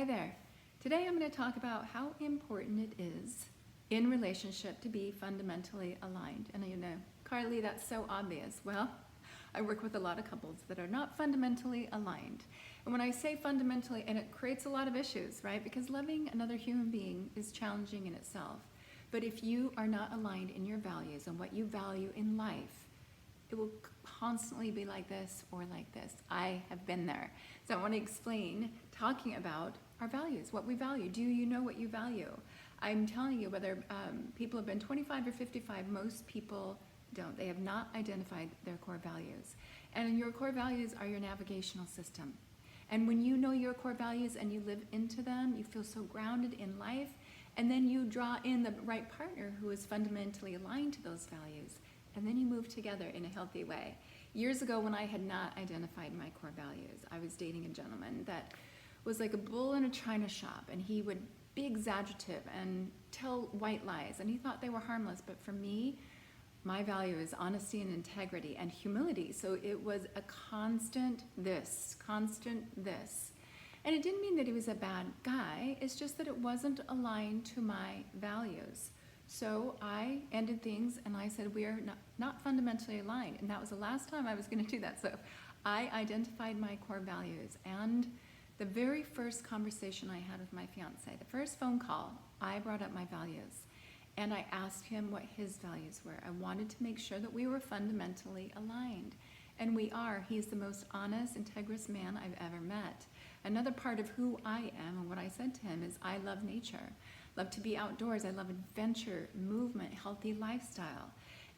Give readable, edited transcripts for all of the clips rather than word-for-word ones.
Hi there. Today I'm going to talk about how important it is in relationship to be fundamentally aligned. And you know, Carly, that's so obvious. Well, I work with a lot of couples that are not fundamentally aligned. And when I say fundamentally, and it creates a lot of issues, right? Because loving another human being is challenging in itself. But if you are not aligned in your values and what you value in life, it will constantly be like this or like this. I have been there. So I want to explain, talking about our values, what we value. Do you know what you value? I'm telling you, whether people have been 25 or 55, most people don't. They have not identified their core values. And your core values are your navigational system. And when you know your core values and you live into them, you feel so grounded in life, and then you draw in the right partner who is fundamentally aligned to those values. And then you move together in a healthy way. Years ago, when I had not identified my core values, I was dating a gentleman that was like a bull in a china shop, and he would be exaggerative and tell white lies, and he thought they were harmless. But for me, my value is honesty and integrity and humility. So it was a constant this. And it didn't mean that he was a bad guy. It's just that it wasn't aligned to my values. So I ended things and I said, we are not fundamentally aligned. And that was the last time I was going to do that. So I identified my core values. And the very first conversation I had with my fiance, the first phone call, I brought up my values. And I asked him what his values were. I wanted to make sure that we were fundamentally aligned. And we are. He's the most honest, integrous man I've ever met. Another part of who I am and what I said to him is I love nature. Love to be outdoors. I love adventure, movement, healthy lifestyle.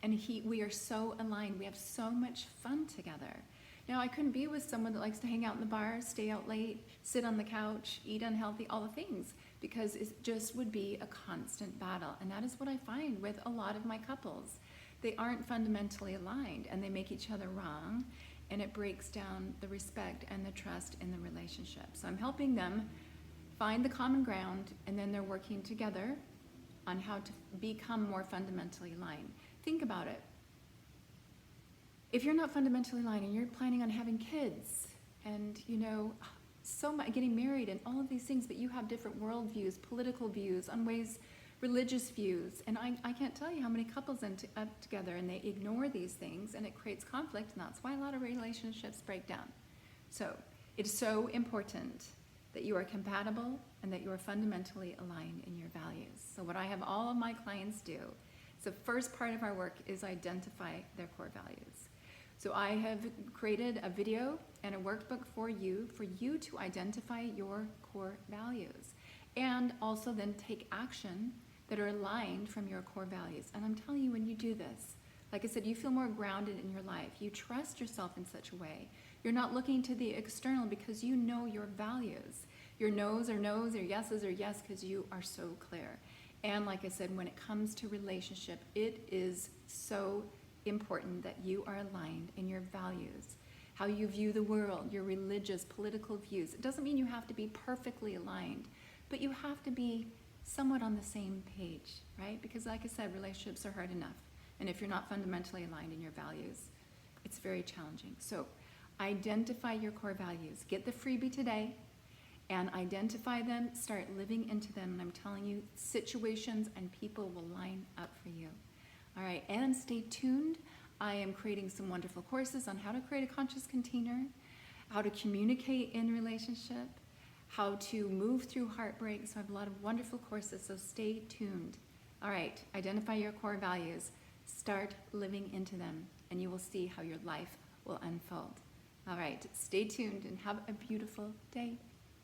And we are so aligned. We have so much fun together. Now, I couldn't be with someone that likes to hang out in the bar, stay out late, sit on the couch, eat unhealthy, all the things, because it just would be a constant battle. And that is what I find with a lot of my couples. They aren't fundamentally aligned, and they make each other wrong, and it breaks down the respect and the trust in the relationship. So I'm helping them find the common ground, and then they're working together on how to become more fundamentally aligned. Think about it. If you're not fundamentally aligned and you're planning on having kids and, you know, so much, getting married and all of these things, but you have different worldviews, political views, religious views, and I can't tell you how many couples end up together and they ignore these things, and it creates conflict, and that's why a lot of relationships break down. So it's so important that you are compatible and that you are fundamentally aligned in your values. So what I have all of my clients do, so first part of our work is identify their core values. So I have created a video and a workbook for you to identify your core values, and also then take action that are aligned from your core values. And I'm telling you, when you do this, like I said, you feel more grounded in your life. You trust yourself in such a way. You're not looking to the external because you know your values. Your no's are no's, your yeses are yes, because you are so clear. And like I said, when it comes to relationship, it is so important that you are aligned in your values, how you view the world, your religious, political views. It doesn't mean you have to be perfectly aligned, but you have to be somewhat on the same page, right? Because like I said, relationships are hard enough. And if you're not fundamentally aligned in your values, it's very challenging. So identify your core values. Get the freebie today and identify them, start living into them. And I'm telling you, situations and people will line up for you. All right, and stay tuned. I am creating some wonderful courses on how to create a conscious container, how to communicate in relationship, how to move through heartbreak. So I have a lot of wonderful courses, so stay tuned. All right, identify your core values. Start living into them, and you will see how your life will unfold. All right, stay tuned and have a beautiful day.